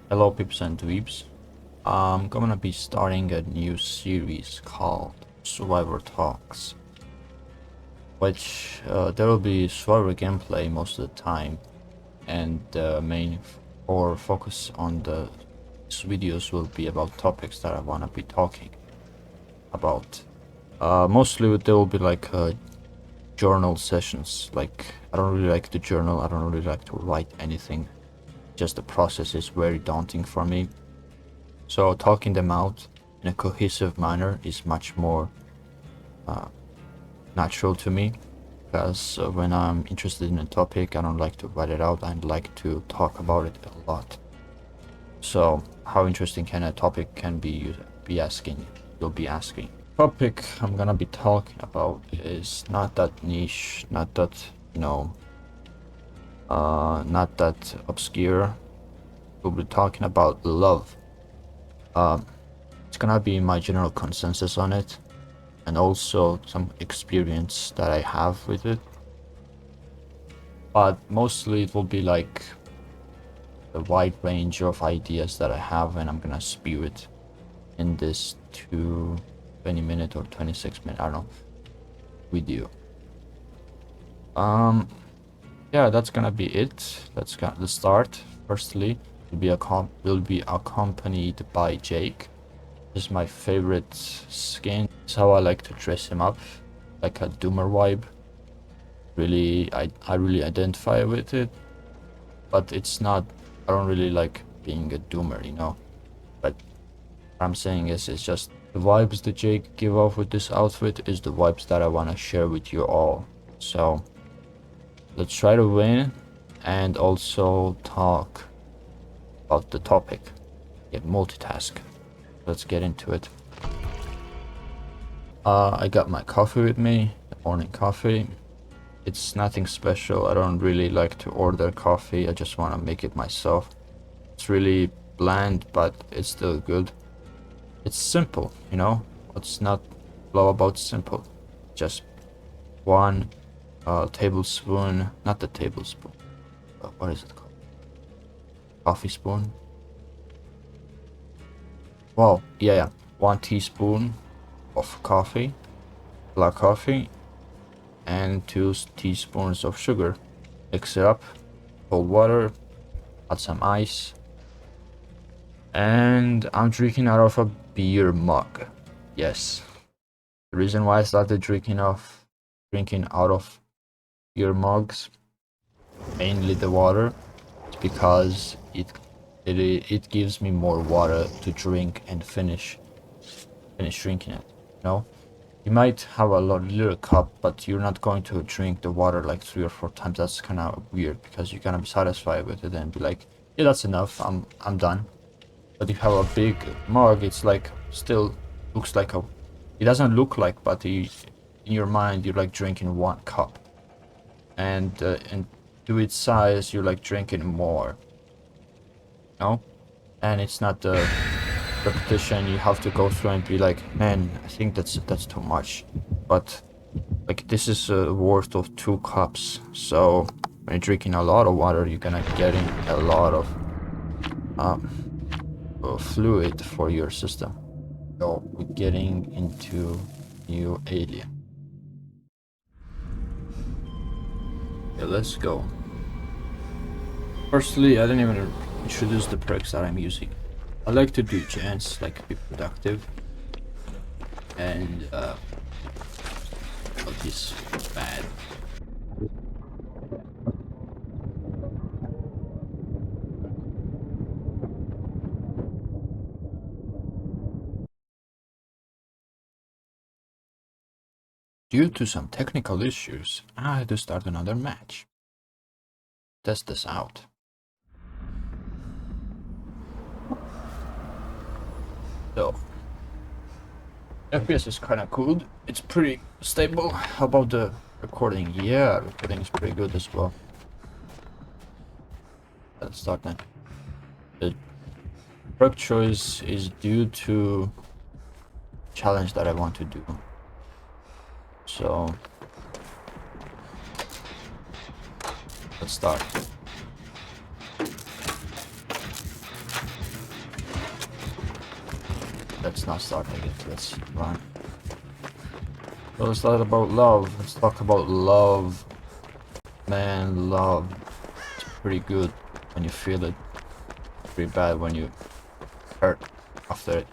Hello peeps and dweebs. I'm gonna be starting a new series called Survivor Talks, which there will be survivor gameplay most of the time, and the main or focus on the videos will be about topics that I wanna be talking about. Mostly there will be like journal sessions. Like I don't really like to journal. I don't really like to write anything. Just the process is very daunting for me. So talking them out in a cohesive manner is much more natural to me, because when I'm interested in a topic, I don't like to write it out. I like to talk about it a lot. So how interesting can a topic can be asking? You'll be asking. Topic I'm gonna be talking about is not that niche, not that not that obscure. We'll be talking about love. It's gonna be my general consensus on it, and also some experience that I have with it. But mostly it will be like the wide range of ideas that I have, and I'm gonna spew it in this 20-minute or 26-minute, I don't know, video. Yeah, that's gonna be it. Let's start. Firstly, will be accompanied by Jake. This is my favorite skin. It's how I like to dress him up, like a doomer vibe. Really, I really identify with it, but it's not. I don't really like being a doomer, you know. But what I'm saying is, it's just the vibes that Jake give off with this outfit is the vibes that I want to share with you all. So let's try to win, and also talk about the topic. Yeah, multitask. Let's get into it. I got my coffee with me, the morning coffee. It's nothing special. I don't really like to order coffee. I just want to make it myself. It's really bland, but it's still good. It's simple, you know? What's not low about simple? Just one tablespoon, not the tablespoon. What is it called? Coffee spoon? Well, yeah. 1 teaspoon of coffee, black coffee, and 2 teaspoons of sugar. Mix it up, cold water, add some ice, and I'm drinking out of a beer mug. Yes, the reason why I started drinking out of beer mugs, mainly the water, is because it gives me more water to drink and finish drinking it. You know, you might have a little cup, but you're not going to drink the water like 3 or 4 times. That's kind of weird, because you're gonna be satisfied with it and be like, yeah, that's enough. I'm done. But if you have a big mug, it's like still looks like a. It doesn't look like, but in your mind, you're like drinking 1 cup, and to its size, you're like drinking more. You know, and it's not the repetition you have to go through and be like, man, I think that's too much. But like this is a worth of 2 cups. So when you're drinking a lot of water, you're gonna getting a lot of fluid for your system. So we're getting into new area. Yeah, let's go. Firstly, I didn't even introduce the perks that I'm using. I like to do gens, like be productive, and what is bad. Due to some technical issues, I had to start another match. Test this out. So, FPS is kind of good. It's pretty stable. How about the recording? Yeah, recording is pretty good as well. Let's start then. The perk choice is due to challenge that I want to do. So let's start. let's not start again. Let's run. So let's talk about love. Let's talk about love. Man, love. It's pretty good when you feel it. Pretty bad when you hurt after it.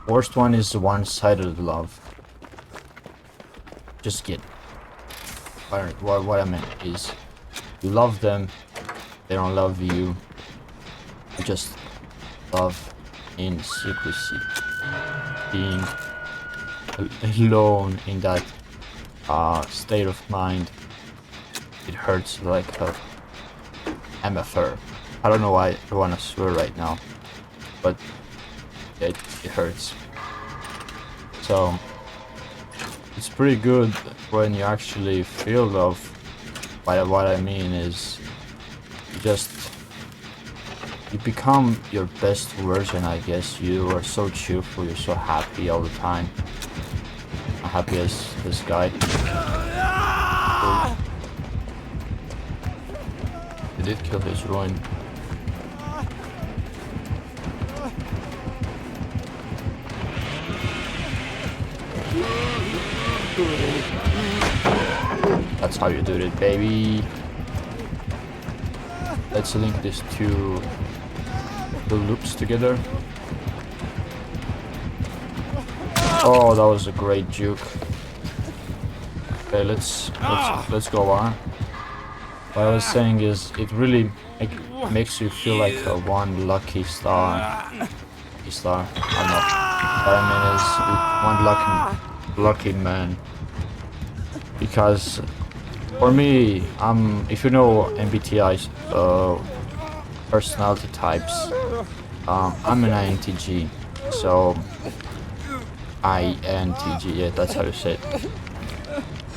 Worst one is one-sided love. Just get. What I meant is, you love them, they don't love you. You just love in secrecy. Being alone in that state of mind, it hurts like a MFR. I don't know why I want to swear right now, but it hurts. So it's pretty good when you actually feel love. But what I mean is, you become your best version, I guess. You are so cheerful, you're so happy all the time. I'm happy as this guy. He did kill his ruin. That's how you do it, baby. Let's link these two loops together. Oh, that was a great juke. Okay, let's go on. What I was saying is, it really makes you feel like a one lucky star. Lucky star. I don't know. What I mean is, one lucky man. Because for me, if you know MBTI's personality types, I'm an INTJ. So INTJ, yeah, that's how you say it.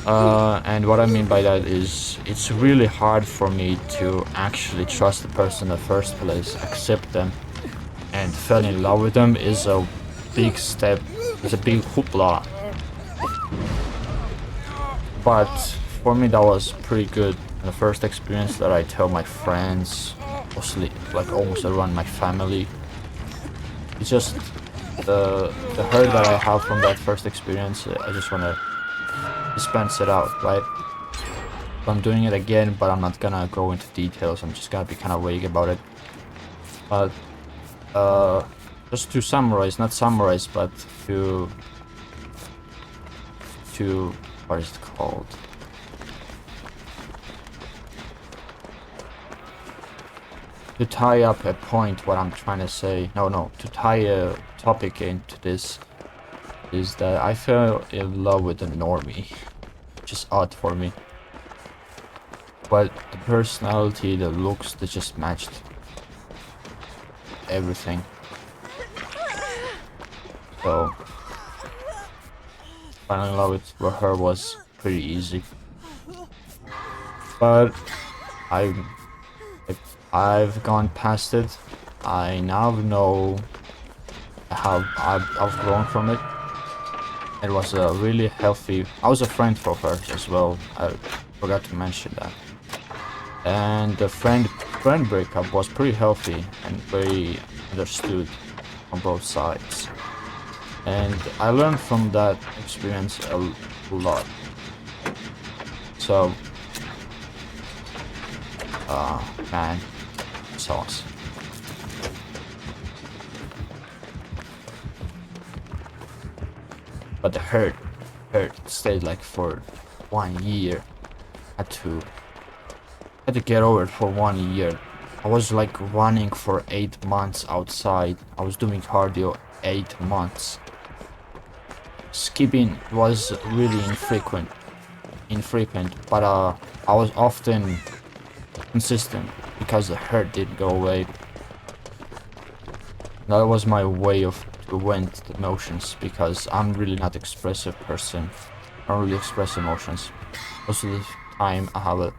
And what I mean by that is, it's really hard for me to actually trust the person in the first place, accept them, and fall in love with them is a big step, it's a big hoopla. But for me that was pretty good. The first experience that I tell my friends, mostly like almost around my family, it's just the hurt that I have from that first experience. I just want to dispense it out, right? So I'm doing it again, but I'm not gonna go into details. I'm just gonna be kind of vague about it. But just to summarize, not summarize, but to what is it called? To tie up a point, what I'm trying to say, to tie a topic into this, is that I fell in love with the normie, which is odd for me. But the personality, the looks, they just matched everything. So falling in love with her was pretty easy. But I've gone past it. I now know how I've grown from it. It was a really healthy. I was a friend for her as well. I forgot to mention that. And the friend breakup was pretty healthy and very understood on both sides. And I learned from that experience a lot. So, man, it's awesome. But the hurt stayed like for 1 year. I had to get over it for 1 year. I was like running for 8 months outside. I was doing cardio 8 months. Skipping was really infrequent, but I was often consistent because the hurt didn't go away. That was my way to vent the emotions, because I'm really not expressive person. I don't really express emotions. Most of the time I have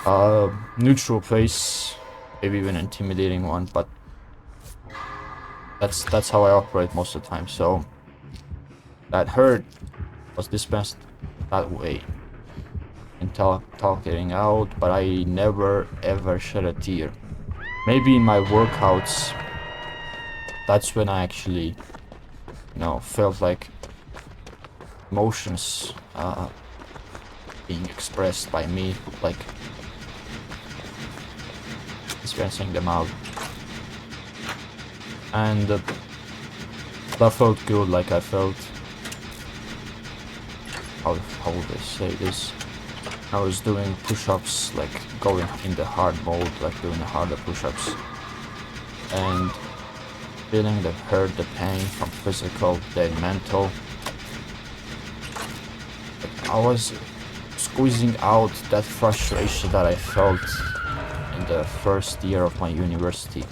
a neutral place, maybe even an intimidating one, but that's how I operate most of the time. So that hurt was dispensed that way and talking out, but I never ever shed a tear. Maybe in my workouts that's when I actually, you know, felt like emotions being expressed by me, like experiencing them out, and that felt good. Like I felt, how would I say this? I was doing push-ups, like going in the hard mode, like doing the harder push-ups, and feeling the hurt, the pain from physical, then mental. I was squeezing out that frustration that I felt in the first year of my university.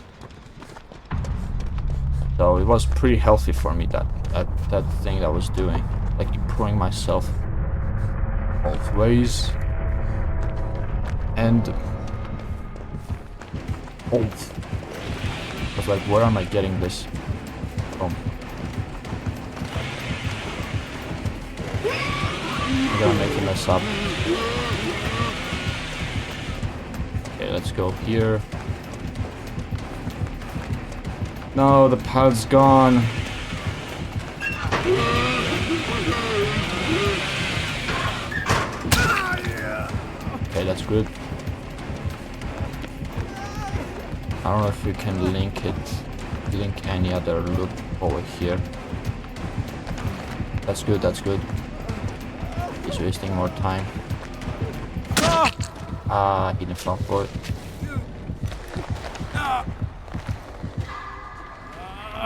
So it was pretty healthy for me, that thing that I was doing, like improving myself both ways. And I was like, where am I getting this from? I'm gonna make a mess up. Okay, let's go here. No, the pad's gone. Okay, that's good. I don't know if we can link any other loop over here. That's good, that's good. He's wasting more time. He didn't fall for it.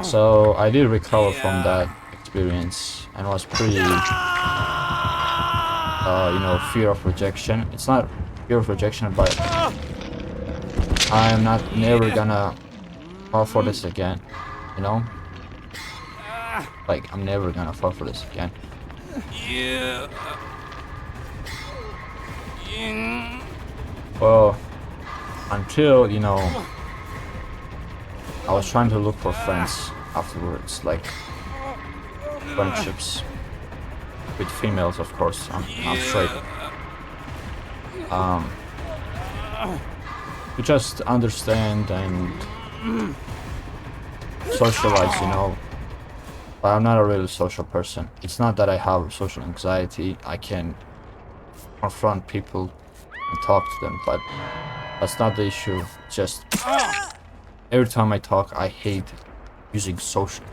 So I did recover from that experience and was pretty, you know, fear of rejection. It's not fear of rejection, but I'm never gonna fall for this again, you know? Like, I'm never gonna fall for this again. Well, until, you know, I was trying to look for friends afterwards, like friendships with females, of course. I'm straight. To just understand and socialize, you know. But I'm not a really social person. It's not that I have social anxiety. I can confront people and talk to them, but that's not the issue. Just every time I talk, I hate using social.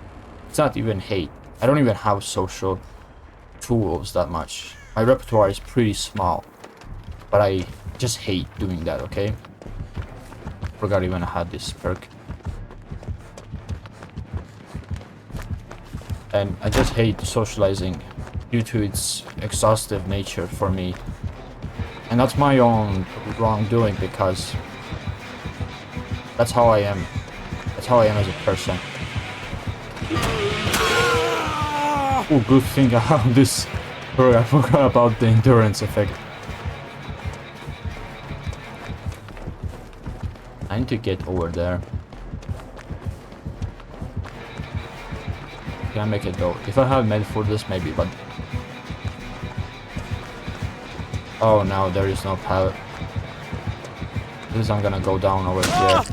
It's not even hate. I don't even have social tools that much. My repertoire is pretty small, but I just hate doing that, okay? Forgot even I had this perk. And I just hate socializing due to its exhaustive nature for me. And that's my own wrongdoing, because that's how I am. That's how I am as a person. Oh, good thing I have this. I forgot about the endurance effect. I need to get over there. Can I make it though? If I have made for this, maybe, but... Oh, now there is no pallet. This I'm gonna go down over here.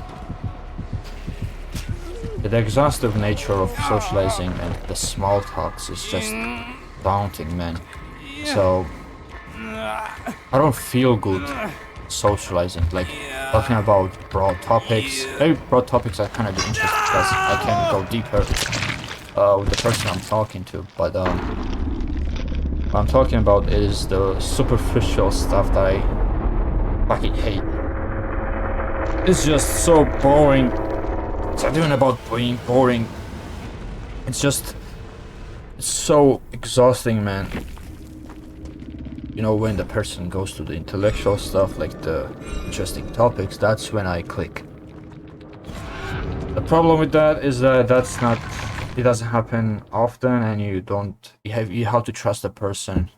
The exhaustive nature of socializing and the small talks is just daunting, man. So I don't feel good socializing, like talking about broad topics. Maybe broad topics are kind of interesting because I can go deeper with the person I'm talking to, but what I'm talking about is the superficial stuff that I fucking hate. It's just so boring. It's not even about being boring. It's just so exhausting, man. You know, when the person goes to the intellectual stuff, like the interesting topics, that's when I click. The problem with that is that it doesn't happen often, and you have to trust the person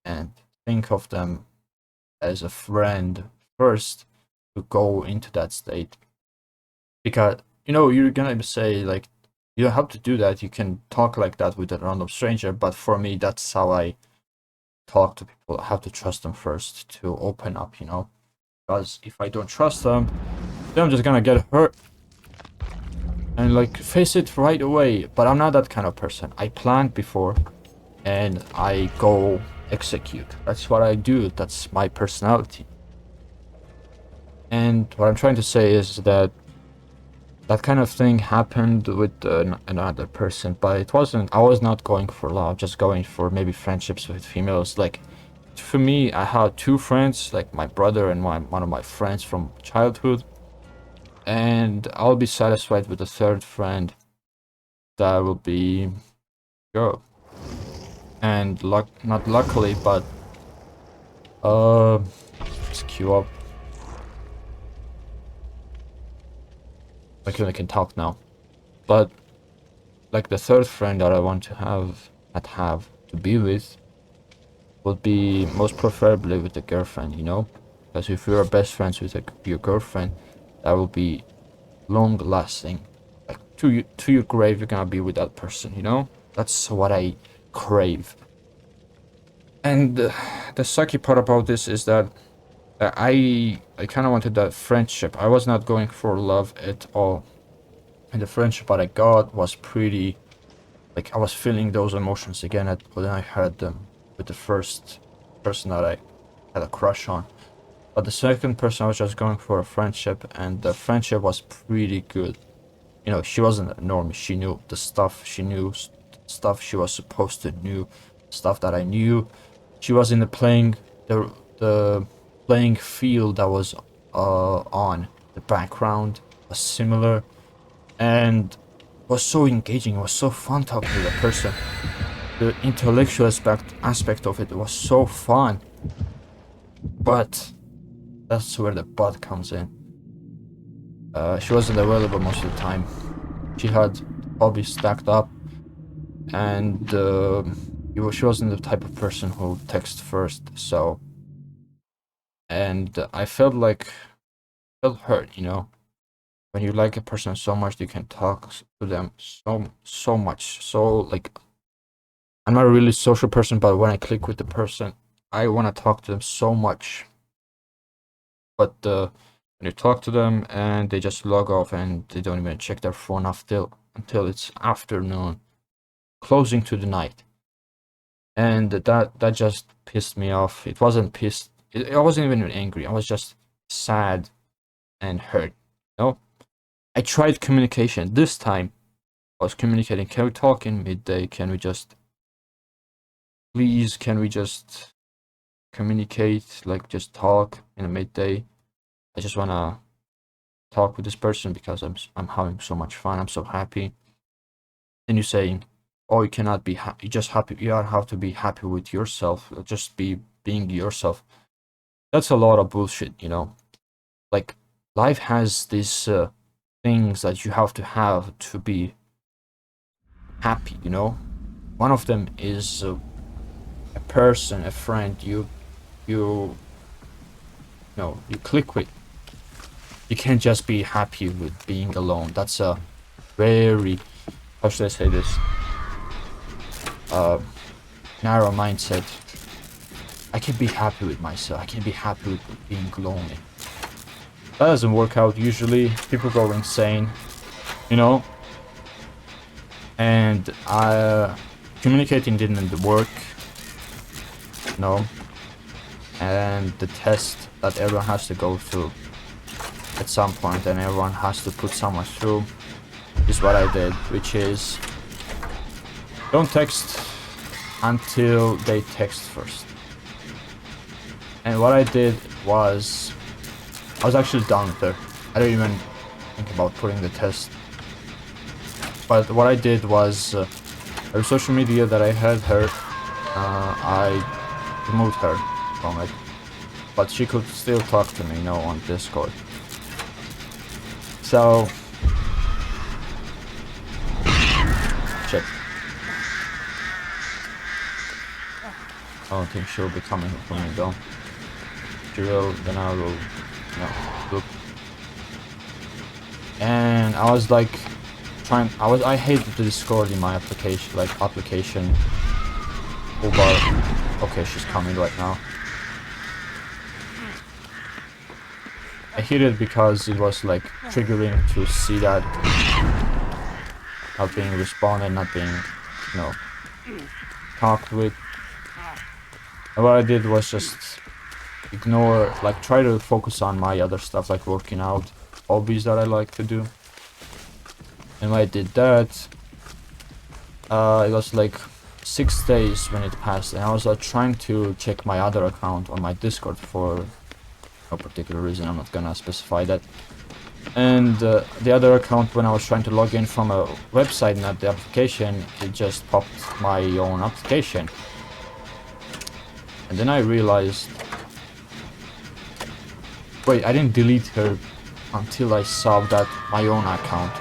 and think of them as a friend first to go into that state. Because, you know, you're gonna say, like, you don't have to do that. You can talk like that with a random stranger, but for me, that's how I talk to people. I have to trust them first to open up, you know? Because if I don't trust them, then I'm just gonna get hurt. and like face it right away. But I'm not that kind of person. I planned before and I go execute. That's what I do. That's my personality. And what I'm trying to say is that that kind of thing happened with another person, but it wasn't. I was not going for love, just going for maybe friendships with females. Like, for me, I had two friends, like my brother and one of my friends from childhood, and I'll be satisfied with the third friend. That will be girl. And not luckily, but let's queue up. I can talk now. But like the third friend that I want to have to be with would be most preferably with a girlfriend, you know? Because if you're best friends with your girlfriend, that will be long lasting. Like to your grave, you're gonna be with that person, you know? That's what I crave. And the sucky part about this is that I kind of wanted that friendship. I was not going for love at all. And the friendship that I got was pretty, like, I was feeling those emotions again when I heard them with the first person that I had a crush on. But the second person, I was just going for a friendship, and the friendship was pretty good. You know, she wasn't a normie. She knew the stuff. She knew stuff she was supposed to knew, stuff that I knew. She was in the playing field that was on. The background was similar, and was so engaging. It was so fun talking to the person. The intellectual aspect of it was so fun. But that's where the but comes in. She wasn't available most of the time. She had hobbies stacked up, and she wasn't the type of person who texts first. So, and I felt hurt, you know. When you like a person so much, you can talk to them so much. So like, I'm not a really social person, but when I click with the person, I want to talk to them so much. But when you talk to them and they just log off and they don't even check their phone until it's afternoon, closing to the night, and that just pissed me off. It wasn't pissed. I wasn't even angry. I was just sad and hurt. You know, I tried communication. This time, I was communicating. Can we talk in midday? Can we just communicate, like just talk in a midday? I just wanna talk with this person because I'm having so much fun. I'm so happy. And you're saying, oh, you cannot be happy. You just happy. You have to be happy with yourself. Just be being yourself. That's a lot of bullshit, you know. Like, life has these things that you have to be happy, you know. One of them is a person, a friend you click with. You can't just be happy with being alone. That's a very, how should I say this, narrow mindset. I can be happy with myself. I can be happy with being lonely. That doesn't work out usually. People go insane, you know. And communicating didn't work, no. And the test that everyone has to go through at some point, and everyone has to put someone through, is what I did, which is don't text until they text first. And what I did was, I was actually done with her. I didn't even think about putting the test. But what I did was, her social media that I had her, I removed her from it. But she could still talk to me, you know, on Discord. So, shit. I don't think she'll be coming for me though. She will, then I will, look. And I was like, I hated the Discord in my application. Oh god. Okay, she's coming right now. I hate it because it was like triggering to see that not being responded, not being, you know, talked with. And what I did was just ignore, like, try to focus on my other stuff, like working out, hobbies that I like to do. And when I did that, it was like 6 days when it passed, and I was trying to check my other account on my Discord for no particular reason. I'm not gonna specify that. And the other account, when I was trying to log in from a website, not the application, it just popped my own application. And then I realized, wait, I didn't delete her until I saw that my own account.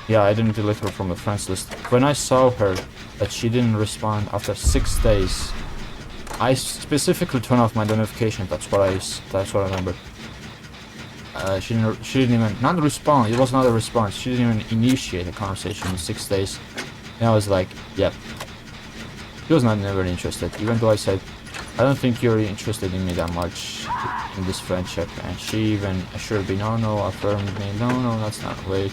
Yeah, I didn't delete her from the friends list. When I saw her that she didn't respond after 6 days, I specifically turned off my notification. That's what I remember. She didn't even, not respond. It was not a response. She didn't even initiate a conversation in 6 days. And I was like, yep. She was never interested, even though I said, I don't think you're interested in me that much in this friendship. And she even assured me, no, affirmed me, no, that's not the way.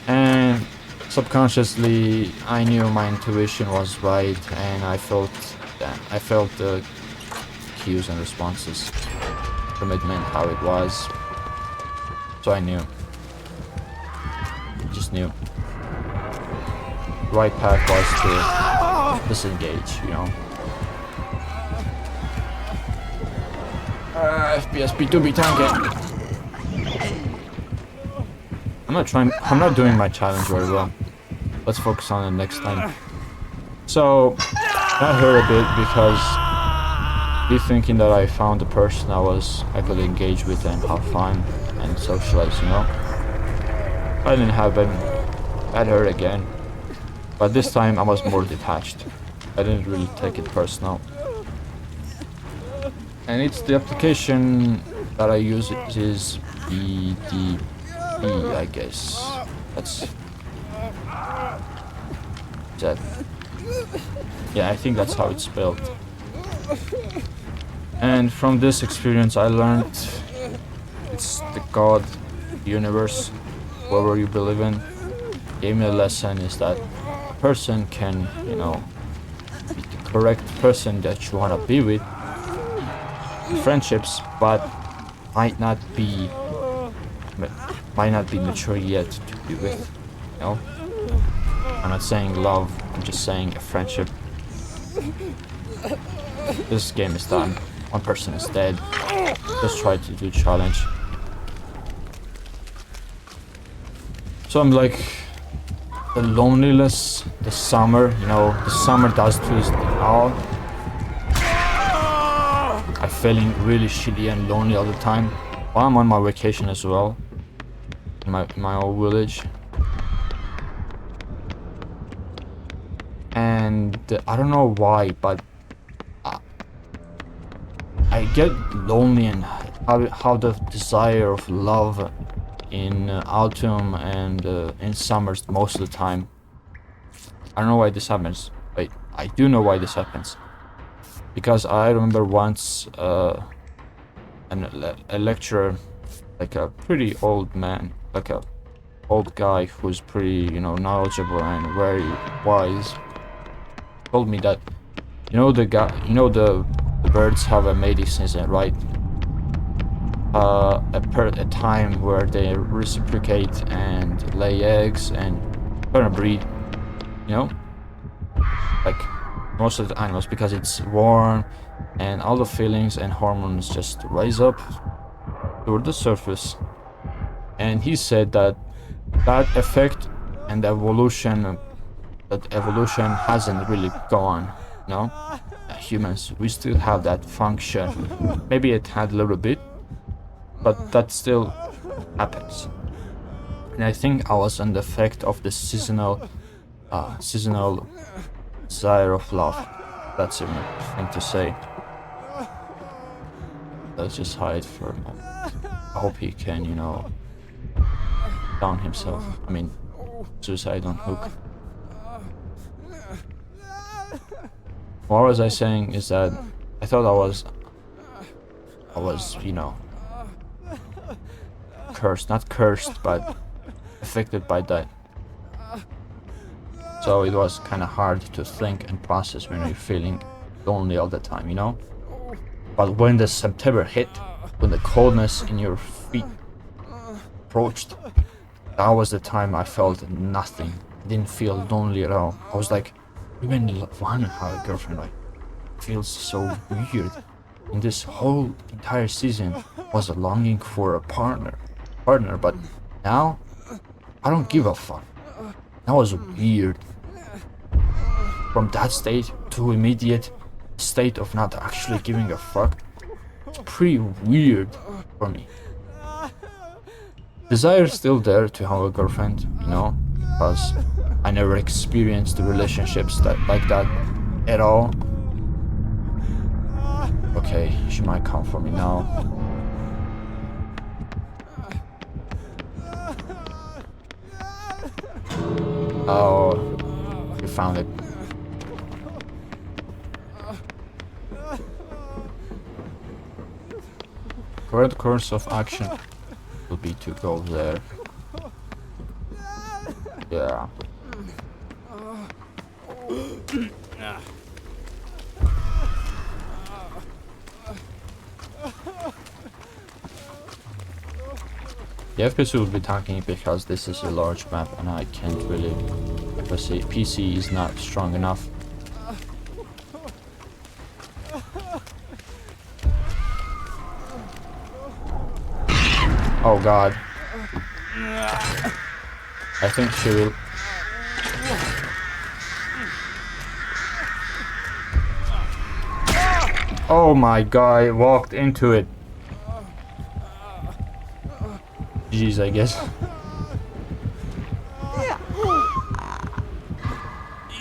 And subconsciously, I knew my intuition was right, and I felt the cues and responses, commitment, how it was. So I knew. Just knew. Right path was to disengage, you know. FPS B2B tanking. I'm not doing my challenge very well. Let's focus on it next time. So, I hurt a bit because me thinking that I found a person I could engage with and have fun and socialize, you know. That didn't happen. That hurt again. But this time I was more detached. I didn't really take it personal. And it's the application that I use, it is BDB, I guess. That's that. Yeah, I think that's how it's spelled. And from this experience I learned it's the God, the universe, whatever you believe in, gave me a lesson is that a person can, you know, be the correct person that you want to be with in friendships, but might not be mature yet to be with, you know. I'm not saying love, I'm just saying a friendship. This game is done. One person is dead. Just try to do challenge. So I'm like, the loneliness, the summer, you know, the summer does to us all. I'm feeling really shitty and lonely all the time. While I'm on my vacation as well, in my old village. And I don't know why, but I get lonely, and how the desire of love in autumn and in summers most of the time. I don't know why this happens. Wait, I do know why this happens. Because I remember once a lecturer, like a pretty old man, like a old guy who's pretty, you know, knowledgeable and very wise, told me that, you know, the birds have a mating season, right? A time where they reciprocate and lay eggs and kind of breed, you know, like most of the animals, because it's warm and all the feelings and hormones just rise up toward the surface. And he said that effect and evolution hasn't really gone, you know. Humans, we still have that function. Maybe it had a little bit, but that still happens. And I think I was an effect of the seasonal desire of love. That's a thing to say. Let's just hide for a moment. I hope he can, you know, down himself. I mean, suicide on hook. What was I saying is that I thought I was, you know, cursed, not cursed, but affected by that. So it was kind of hard to think and process when you're feeling lonely all the time, you know? But when the September hit, when the coldness in your feet approached, that was the time I felt nothing. I didn't feel lonely at all. I was like, even one have a girlfriend, like, feels so weird. In this whole entire season was a longing for a partner, but now I don't give a fuck. That was weird. From that state to immediate state of not actually giving a fuck, it's pretty weird for me. Desire is still there to have a girlfriend, you know, because I never experienced the relationships like that at all. Okay, she might come for me now. Oh, you found it. Correct course of action will be to go there. Yeah. The FPS will be talking because this is a large map and I can't really, let's say, PC is not strong enough. Oh god. I think she will. Oh my god, I walked into it. Jeez, I guess.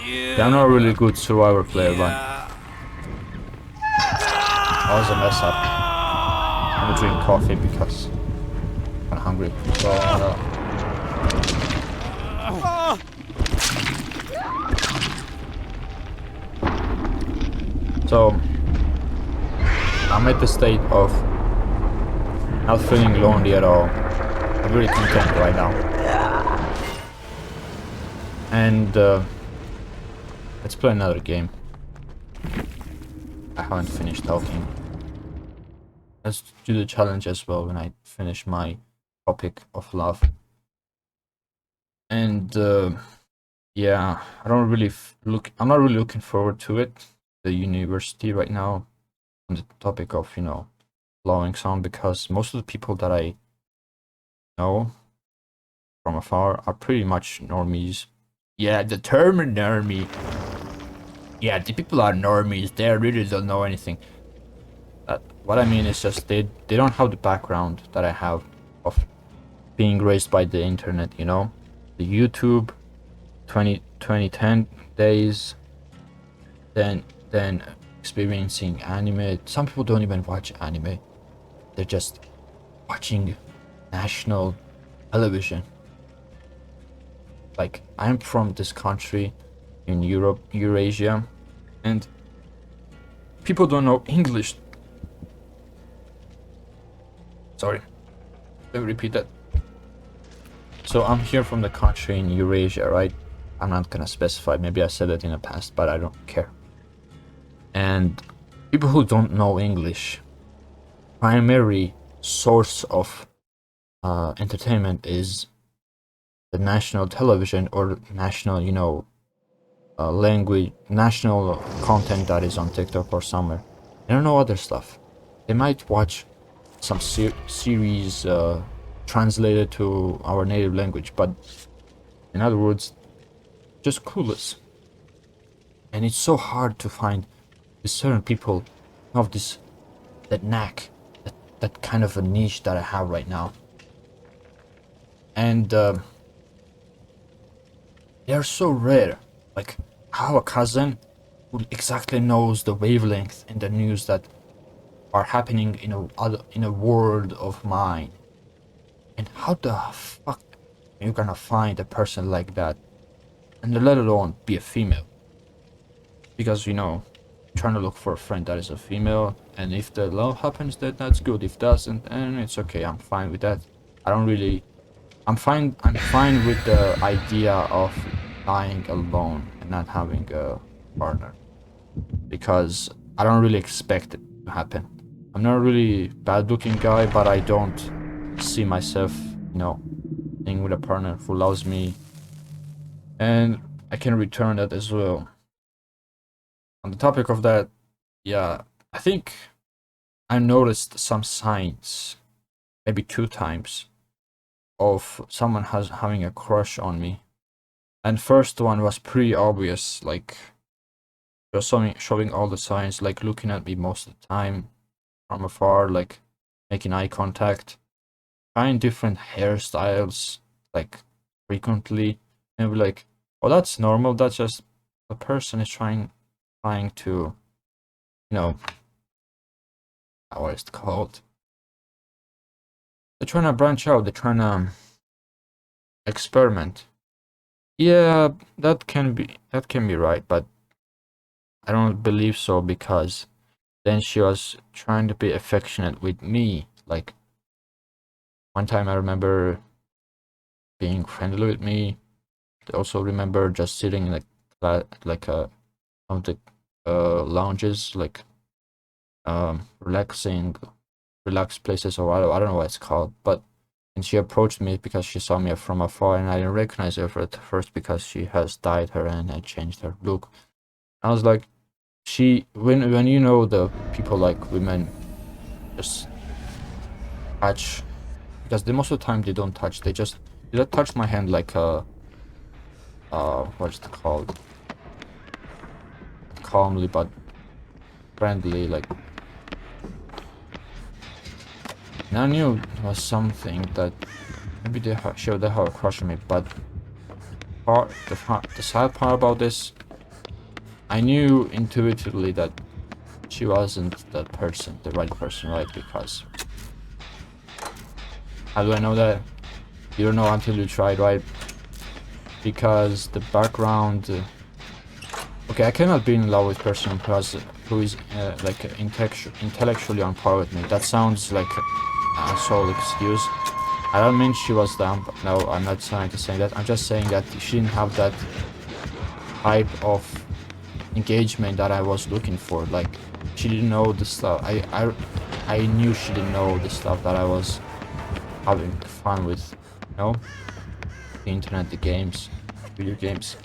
Yeah, I'm not a really good survivor player, but that was a mess up. I'm gonna drink coffee because I'm hungry. So I'm at the state of not feeling lonely at all. I'm really content right now. And let's play another game. I haven't finished talking. Let's do the challenge as well when I finish my topic of love. And yeah, I'm not really looking forward to it. The university right now on the topic of, you know, loving someone, because most of the people that I know from afar are pretty much normies. Yeah, the term normie. Yeah, the people are normies. They really don't know anything. What I mean is just they don't have the background that I have of being raised by the internet, you know? The YouTube 2010 days, then experiencing anime. Some people don't even watch anime. They're just watching national television. Like, I'm from this country in Europe, Eurasia, and people don't know English. Sorry, let me repeat that. So I'm here from the country in Eurasia, right? I'm not gonna specify, maybe I said it in the past, but I don't care. And people who don't know English, primary source of entertainment is the national television or national, you know, language, national content that is on TikTok or somewhere. They don't know other stuff. They might watch some series translated to our native language, but in other words, just clueless. And it's so hard to find certain people have that knack, that kind of a niche that I have right now. And they're so rare. Like, I have a cousin who exactly knows the wavelength in the news that are happening in a world of mine. And how the fuck are you gonna find a person like that, and let alone be a female? Because, you know, I'm trying to look for a friend that is a female, and if the love happens, that's good. If doesn't, and it's okay. I'm fine with that. I'm fine with the idea of lying alone and not having a partner, because I don't really expect it to happen. I'm not a really bad-looking guy, but I don't see myself, being with a partner who loves me, and I can return that as well. On the topic of that, yeah, I think I noticed some signs, maybe 2 times, of someone having a crush on me. And first one was pretty obvious, like just showing all the signs, like looking at me most of the time from afar, like making eye contact, trying different hairstyles, like frequently, and be like, oh, that's normal. That's just a person is trying to, what is it called? They're trying to branch out. They're trying to experiment. Yeah, that can be right, but I don't believe so, because then she was trying to be affectionate with me. Like one time I remember being friendly with me. I also remember just sitting in one of the lounges, like relaxed places, or I don't know what it's called, but and she approached me because she saw me from afar, and I didn't recognize her at first because she has dyed her and had changed her look. I was like, when the people, like women just touch, because most of the time they don't touch, they just touch my hand like what's it called? Calmly but friendly, like. And I knew it was something that maybe they showed they have a crush on me, but the sad part about this, I knew intuitively that she wasn't that person, the right person, right? Because how do I know that? You don't know until you try, right? Because the background. Okay, I cannot be in love with a person who is like intellectually on par with me. That sounds like a sole excuse. I don't mean she was dumb. No, I'm not trying to say that. I'm just saying that she didn't have that type of engagement that I was looking for. Like, she didn't know the stuff. I knew she didn't know the stuff that I was having fun with. The internet, the games, video games.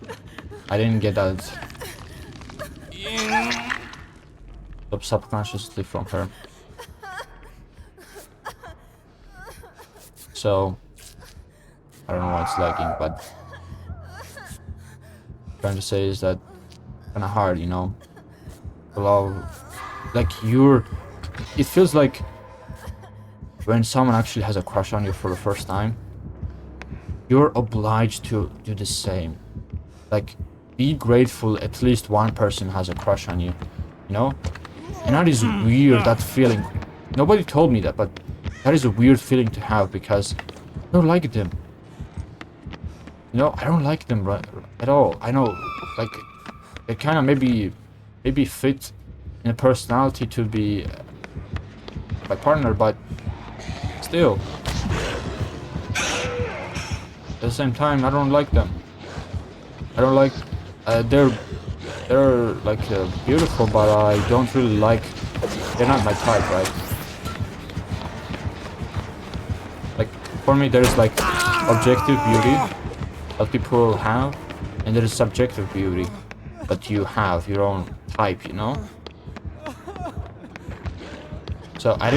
I didn't get that subconsciously from her. So I don't know why it's lagging, but what I'm trying to say is that kind of hard, like it feels like when someone actually has a crush on you for the first time, you're obliged to do the same. Like, be grateful at least one person has a crush on you, And that is weird, that feeling. Nobody told me that, but that is a weird feeling to have, because I don't like them. I don't like them at all. I know, like, they kind of maybe fit in a personality to be my partner, but still, at the same time, I don't like them. I don't like. They're like beautiful, but I don't really like. They're not my type, right? Like, for me, there's like objective beauty that people have, and there is subjective beauty that you have your own type, So I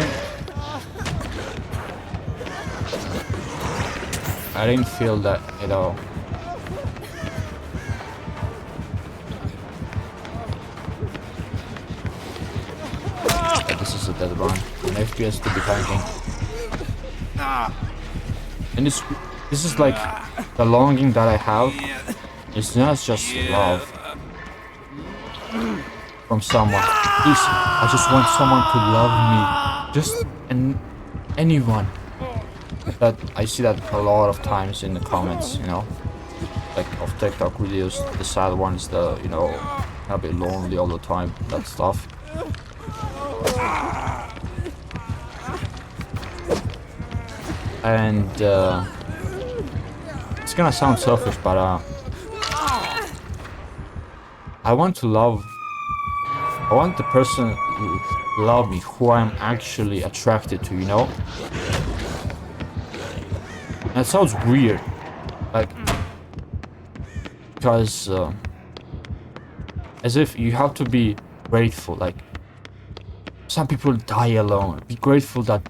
didn't feel that at all. This is a dead run. An FPS to be tanking. And this is like the longing that I have. It's not just love from someone. Please, I just want someone to love me. Just anyone. That I see that a lot of times in the comments, like of TikTok videos, the sad ones, I'll be lonely all the time, that stuff. And it's gonna sound selfish, but I want to love. I want the person to love me who I'm actually attracted to, you know? And it sounds weird. Like, because as if you have to be grateful. Like, some people die alone. Be grateful that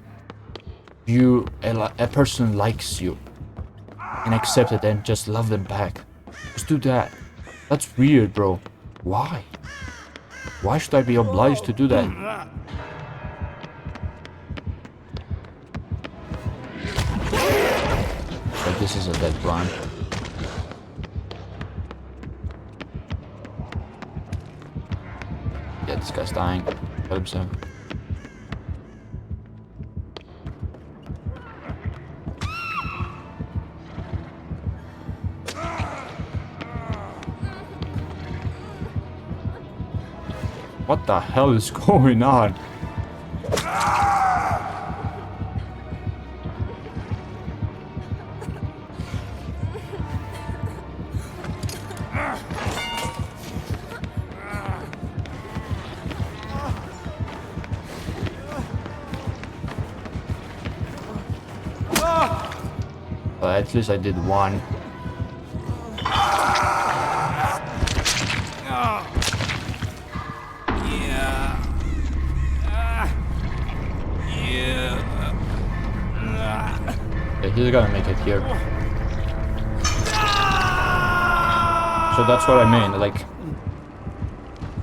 a person likes you and accept it and just love them back. Just do that. That's weird, bro. Why? Why should I be obliged to do that? Like, this is a dead plant. Yeah, this guy's dying. Help him. What the hell is going on? At least I did one. Okay, he's gonna make it here. So that's what I mean. Like,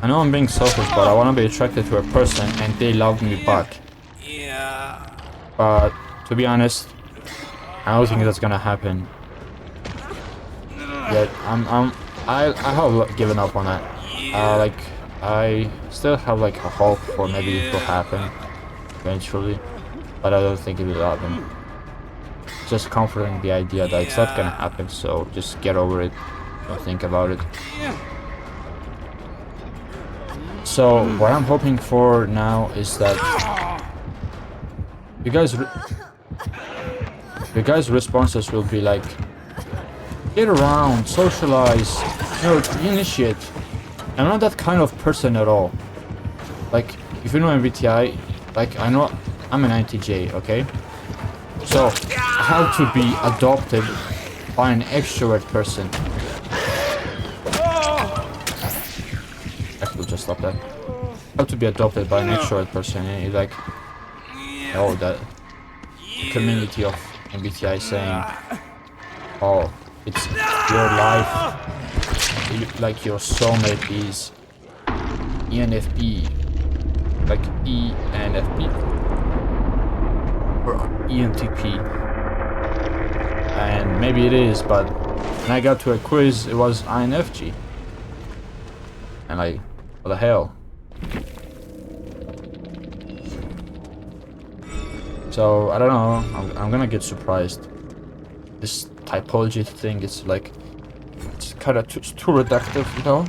I know I'm being selfish, but I want to be attracted to a person and they love me back. But to be honest, I don't think that's gonna happen. Yet I have given up on that. Like, I still have like a hope for maybe it will happen eventually, but I don't think it will happen. Just comforting the idea that it's not gonna happen, so just get over it. Don't think about it. So what I'm hoping for now is that you guys' responses will be like, get around, socialize, you know, initiate. I'm not that kind of person at all. Like, if you know MBTI, like, I know I'm an INTJ, okay? So I have to be adopted by an extrovert person. Actually, just stop that. I have to be adopted by an extrovert person, and it's like, oh, that community of MBTI saying, oh, it's your life, like your soulmate is ENFP, like ENFP or ENTP, and maybe it is, but when I got to a quiz, it was INFJ, and like, what the hell? So I don't know. I'm gonna get surprised. This typology thing is like, it's kind of too reductive, you know.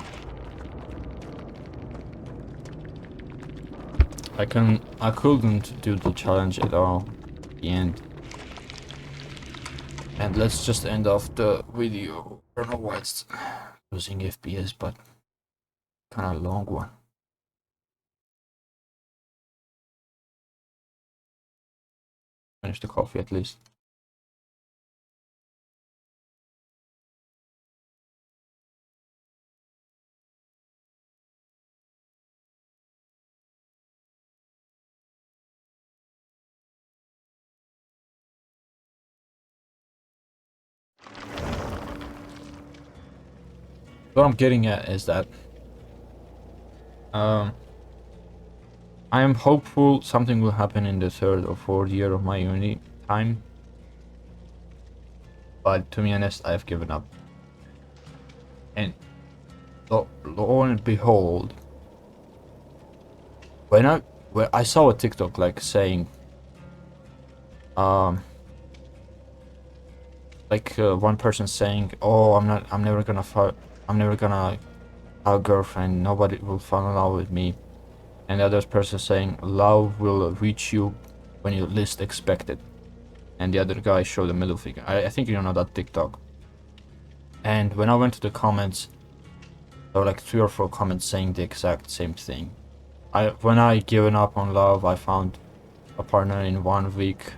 I couldn't do the challenge at all. At the end. And let's just end off the video. I don't know why it's losing FPS, but kind of long one. Finish the coffee at least. What I'm getting at is that I am hopeful something will happen in the 3rd or 4th year of my uni time. But to be honest, I have given up. And lo and behold, when I saw a TikTok like saying, one person saying, "Oh, I'm never gonna have a girlfriend. Nobody will fall in love with me," and the other person saying, "Love will reach you when you least expect it," and the other guy showed a middle finger. I think you know that TikTok. And when I went to the comments, So like 3 or 4 comments saying the exact same thing. When I given up on love, I found a partner in 1 week.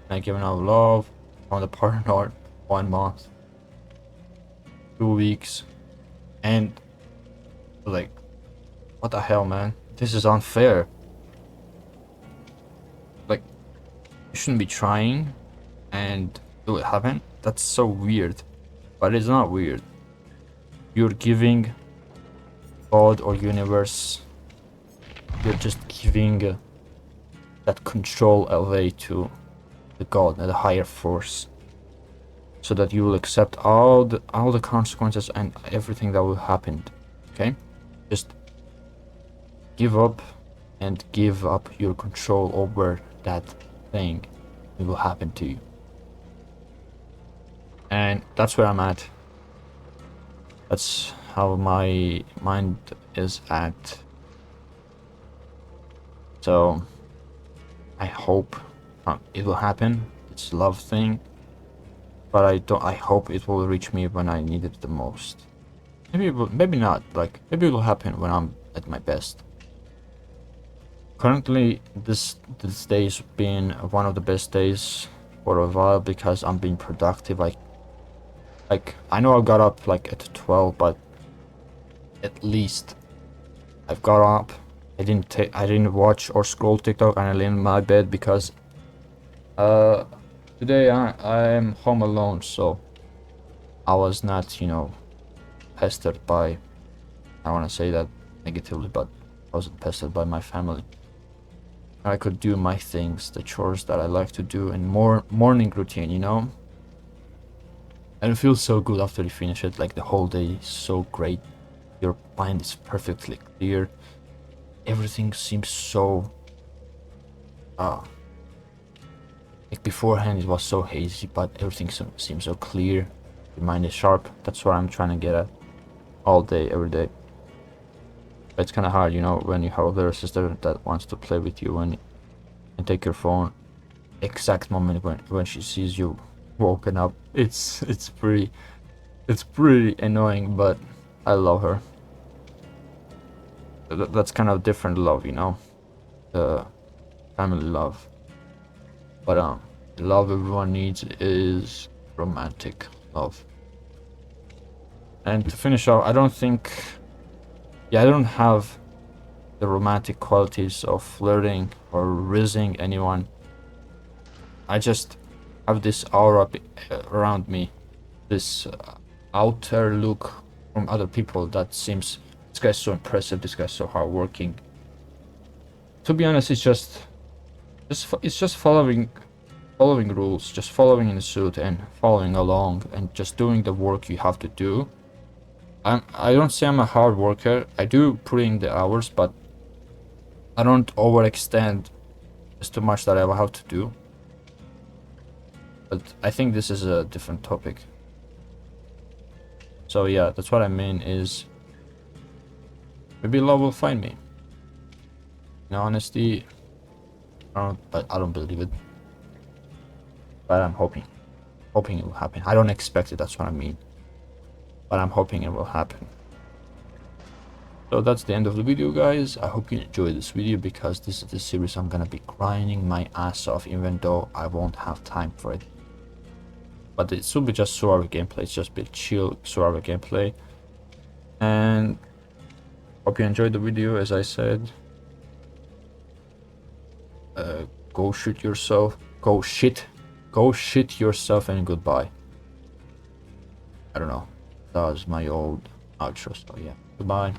When I given up love, found a partner 1 month, 2 weeks, and like, what the hell, man? This is unfair. Like, you shouldn't be trying and do it happen. That's so weird, but it's not weird. You're giving God or universe, you're just giving that control away to the God and the higher force, so that you will accept all the consequences and everything that will happen. Okay, just give up and give up your control over that thing. It will happen to you, and that's where I'm at. That's how my mind is at. So I hope it will happen. It's a love thing, but I hope it will reach me when I need it the most. Maybe not. Like, maybe it will happen when I'm at my best. Currently, this day's been one of the best days for a while because I'm being productive. Like I know I got up like at 12, but at least I've got up. I didn't watch or scroll TikTok, and I lay in my bed because today I'm home alone, so I was not, pestered by, I want to say that negatively, but I wasn't pestered by my family. I could do my things, the chores that I like to do, and more morning routine, and it feels so good after you finish it. Like, the whole day is so great, your mind is perfectly clear, everything seems so like beforehand it was so hazy, but everything seems so clear, your mind is sharp. That's what I'm trying to get at all day, every day. But it's kind of hard, when you have a little sister that wants to play with you and take your phone exact moment when she sees you woken up. It's pretty annoying, but I love her. That's kind of different love, the family love. But the love everyone needs is romantic love. And to finish off, I don't have the romantic qualities of flirting or rizzing anyone. I just have this aura around me, this outer look from other people that seems, this guy's so impressive, this guy's so hardworking. To be honest, it's just following rules, just following in suit and following along and just doing the work you have to do. I don't say I'm a hard worker. I do put in the hours, but I don't overextend just too much that I will have to do. But I think this is a different topic. So yeah, that's what I mean is maybe love will find me. In honesty, I don't believe it. But I'm hoping it will happen. I don't expect it, that's what I mean. But I'm hoping it will happen. So that's the end of the video, guys. I hope you enjoyed this video, because this is the series I'm gonna be grinding my ass off, even though I won't have time for it. But it should be just survival gameplay. It's just be chill survival gameplay. And hope you enjoyed the video. As I said, go shit yourself, and goodbye. I don't know, that was my old outro, so yeah, goodbye.